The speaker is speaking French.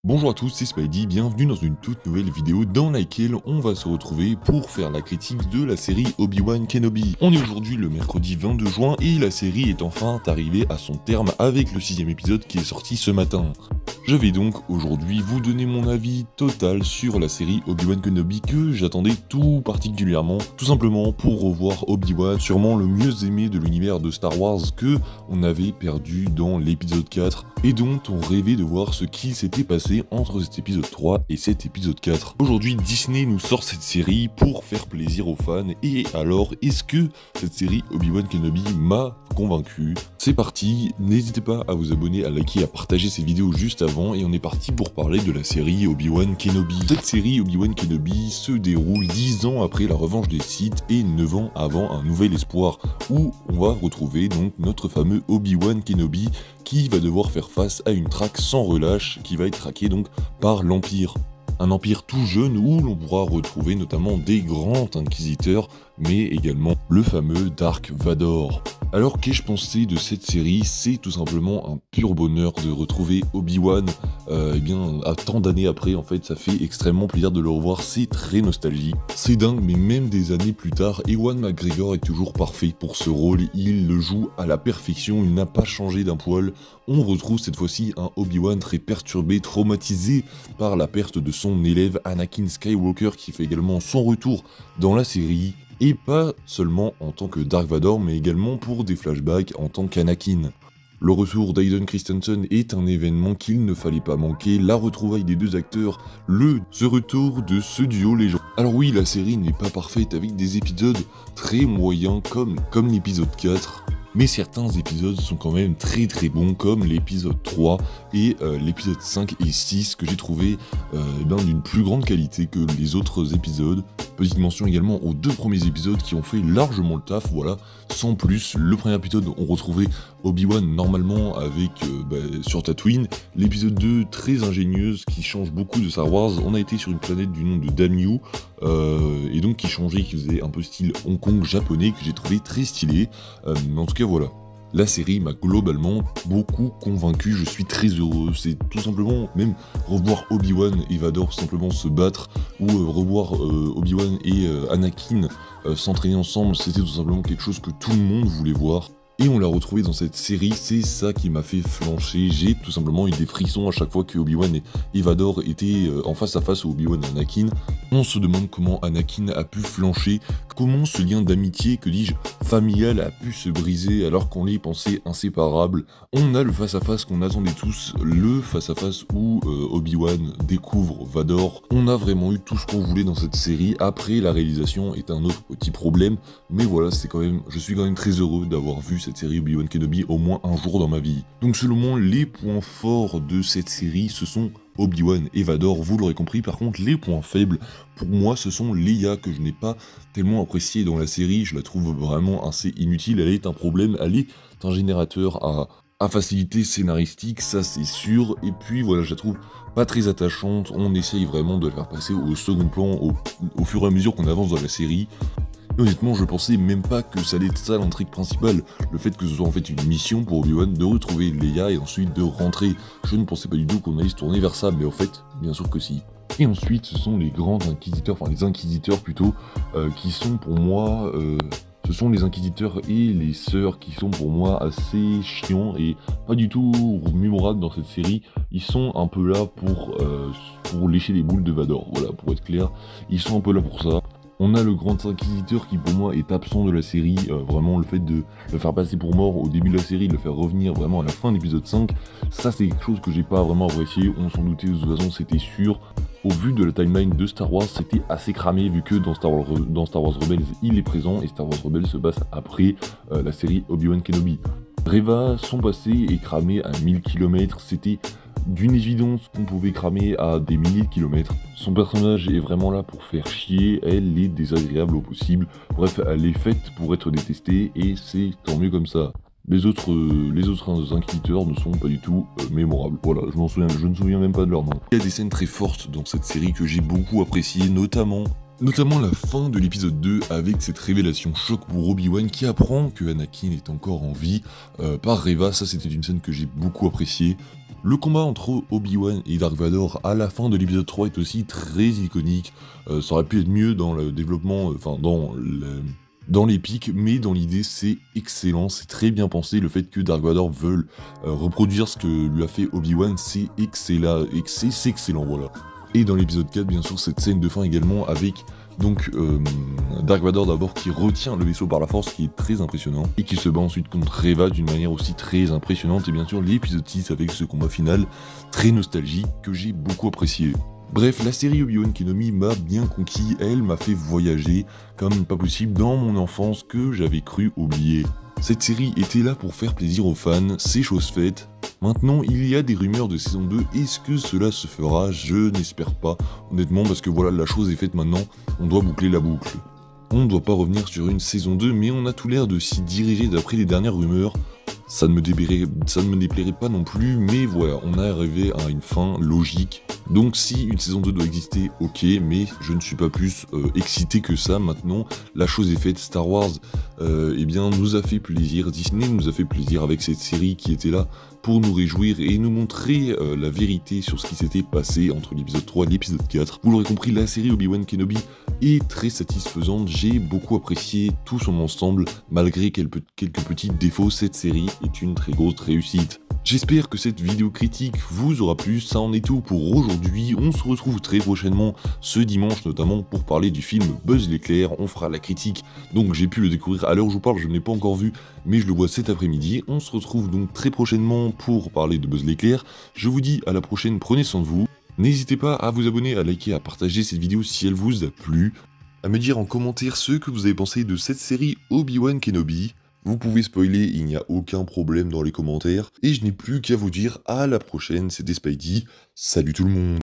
Bonjour à tous, c'est Spidey, bienvenue dans une toute nouvelle vidéo dans laquelle on va se retrouver pour faire la critique de la série Obi-Wan Kenobi. On est aujourd'hui le mercredi 22 juin et la série est enfin arrivée à son terme avec le 6ème épisode qui est sorti ce matin. Je vais donc aujourd'hui vous donner mon avis total sur la série Obi-Wan Kenobi que j'attendais tout particulièrement, tout simplement pour revoir Obi-Wan, sûrement le mieux aimé de l'univers de Star Wars que on avait perdu dans l'épisode 4 et dont on rêvait de voir ce qui s'était passé entre cet épisode 3 et cet épisode 4. Aujourd'hui, Disney nous sort cette série pour faire plaisir aux fans, et alors, est-ce que cette série Obi-Wan Kenobi m'a convaincu? C'est parti, n'hésitez pas à vous abonner, à liker, à partager ces vidéos juste avant, et on est parti pour parler de la série Obi-Wan Kenobi. Cette série Obi-Wan Kenobi se déroule 10 ans après la revanche des Sith et 9 ans avant Un Nouvel Espoir, où on va retrouver donc notre fameux Obi-Wan Kenobi qui va devoir faire face à une traque sans relâche qui va être traquée donc par l'Empire. Un empire tout jeune où l'on pourra retrouver notamment des grands inquisiteurs, mais également le fameux Dark Vador. Alors qu'ai-je pensé de cette série? C'est tout simplement un pur bonheur de retrouver Obi-Wan, à tant d'années après, en fait, ça fait extrêmement plaisir de le revoir, c'est très nostalgique. C'est dingue, mais même des années plus tard, Ewan McGregor est toujours parfait pour ce rôle, il le joue à la perfection, il n'a pas changé d'un poil. On retrouve cette fois-ci un Obi-Wan très perturbé, traumatisé par la perte de son élève Anakin Skywalker qui fait également son retour dans la série. Et pas seulement en tant que Dark Vador, mais également pour des flashbacks en tant qu'Anakin. Le retour d'Hayden Christensen est un événement qu'il ne fallait pas manquer, la retrouvaille des deux acteurs, ce retour de ce duo légendaire. Alors oui, la série n'est pas parfaite avec des épisodes très moyens comme l'épisode 4, mais certains épisodes sont quand même très bons comme l'épisode 3 et l'épisode 5 et 6 que j'ai trouvé d'une plus grande qualité que les autres épisodes. Petite mention également aux deux premiers épisodes qui ont fait largement le taf, voilà, sans plus. Le premier épisode, on retrouvait Obi-Wan normalement avec sur Tatooine. L'épisode 2, très ingénieuse, qui change beaucoup de Star Wars. On a été sur une planète du nom de Damyu, et donc qui changeait, qui faisait un peu style Hong Kong japonais, que j'ai trouvé très stylé. Mais en tout cas, voilà. La série m'a globalement beaucoup convaincu, je suis très heureux, c'est tout simplement, même revoir Obi-Wan et Vador simplement se battre, ou revoir Obi-Wan et Anakin s'entraîner ensemble, c'était tout simplement quelque chose que tout le monde voulait voir. Et on l'a retrouvé dans cette série, c'est ça qui m'a fait flancher, j'ai tout simplement eu des frissons à chaque fois que Obi-Wan et Vador étaient en face à face au Obi-Wan et Anakin. On se demande comment Anakin a pu flancher, comment ce lien d'amitié, que dis-je, familial a pu se briser alors qu'on les pensait inséparables. On a le face-à-face qu'on attendait tous, le face-à-face où Obi-Wan découvre Vador. On a vraiment eu tout ce qu'on voulait dans cette série, après la réalisation est un autre petit problème, mais voilà, je suis quand même très heureux d'avoir vu cette série Obi-Wan Kenobi au moins un jour dans ma vie. Donc selon moi, les points forts de cette série, ce sont Obi-Wan et Vador, vous l'aurez compris. Par contre, les points faibles, pour moi, ce sont Leia, que je n'ai pas tellement appréciée dans la série, je la trouve vraiment assez inutile, elle est un problème, elle est un générateur à facilité scénaristique, ça c'est sûr, et puis voilà, je la trouve pas très attachante, on essaye vraiment de la faire passer au second plan au fur et à mesure qu'on avance dans la série. Et honnêtement, je pensais même pas que ça allait être ça l'intrigue principale, le fait que ce soit en fait une mission pour Obi-Wan de retrouver Leia et ensuite de rentrer. Je ne pensais pas du tout qu'on allait se tourner vers ça, mais en fait, bien sûr que si. Et ensuite, ce sont les grands inquisiteurs, enfin les inquisiteurs plutôt, qui sont pour moi... ce sont les inquisiteurs et les sœurs qui sont pour moi assez chiants et pas du tout mémorables dans cette série. Ils sont un peu là pour lécher les boules de Vador, voilà, pour être clair. Ils sont un peu là pour ça. On a le grand inquisiteur qui pour moi est absent de la série, vraiment le fait de le faire passer pour mort au début de la série, de le faire revenir vraiment à la fin de l'épisode 5, ça c'est quelque chose que j'ai pas vraiment apprécié, on s'en doutait de toute façon, c'était sûr. Au vu de la timeline de Star Wars, c'était assez cramé vu que dans Star Wars Rebels il est présent et Star Wars Rebels se passe après la série Obi-Wan Kenobi. Reva, son passé est cramé à 1000 km, c'était d'une évidence qu'on pouvait cramer à des milliers de kilomètres. Son personnage est vraiment là pour faire chier, elle est désagréable au possible, bref elle est faite pour être détestée et c'est tant mieux comme ça. Les autres inquisiteurs ne sont pas du tout mémorables, voilà, je ne me souviens même pas de leur nom. Il y a des scènes très fortes dans cette série que j'ai beaucoup appréciées, notamment Notamment la fin de l'épisode 2 avec cette révélation choc pour Obi-Wan qui apprend que Anakin est encore en vie par Reva. Ça, c'était une scène que j'ai beaucoup appréciée. Le combat entre Obi-Wan et Dark Vador à la fin de l'épisode 3 est aussi très iconique. Ça aurait pu être mieux dans le développement, dans l'épique, mais dans l'idée c'est excellent, c'est très bien pensé. Le fait que Dark Vador veuille reproduire ce que lui a fait Obi-Wan, c'est excellent, c'est excellent, voilà. Et dans l'épisode 4, bien sûr, cette scène de fin également avec donc Dark Vador d'abord qui retient le vaisseau par la force, qui est très impressionnant, et qui se bat ensuite contre Reva d'une manière aussi très impressionnante, et bien sûr l'épisode 6 avec ce combat final très nostalgique que j'ai beaucoup apprécié. Bref, la série Obi-Wan Kenobi m'a bien conquis, elle m'a fait voyager comme pas possible dans mon enfance que j'avais cru oublier. Cette série était là pour faire plaisir aux fans, c'est chose faite. Maintenant, il y a des rumeurs de saison 2, est-ce que cela se fera? Je n'espère pas, honnêtement, parce que voilà, la chose est faite maintenant, on doit boucler la boucle. On ne doit pas revenir sur une saison 2, mais on a tout l'air de s'y diriger d'après les dernières rumeurs. Ça ne me déplairait pas non plus, mais voilà, on est arrivé à une fin logique. Donc si une saison 2 doit exister, ok, mais je ne suis pas plus excité que ça maintenant. La chose est faite, Star Wars eh bien, nous a fait plaisir, Disney nous a fait plaisir avec cette série qui était là pour nous réjouir et nous montrer la vérité sur ce qui s'était passé entre l'épisode 3 et l'épisode 4. Vous l'aurez compris, la série Obi-Wan Kenobi est très satisfaisante, j'ai beaucoup apprécié tout son ensemble, malgré quelques petits défauts, cette série est une très grosse réussite. J'espère que cette vidéo critique vous aura plu, ça en est tout pour aujourd'hui, on se retrouve très prochainement, ce dimanche notamment, pour parler du film Buzz l'éclair, on fera la critique, donc j'ai pu le découvrir à l'heure où je vous parle, je ne l'ai pas encore vu, mais je le vois cet après-midi, on se retrouve donc très prochainement pour parler de Buzz l'éclair, je vous dis à la prochaine, prenez soin de vous, n'hésitez pas à vous abonner, à liker, à partager cette vidéo si elle vous a plu, à me dire en commentaire ce que vous avez pensé de cette série Obi-Wan Kenobi. Vous pouvez spoiler, il n'y a aucun problème dans les commentaires. Et je n'ai plus qu'à vous dire à la prochaine, c'était Spidey, salut tout le monde.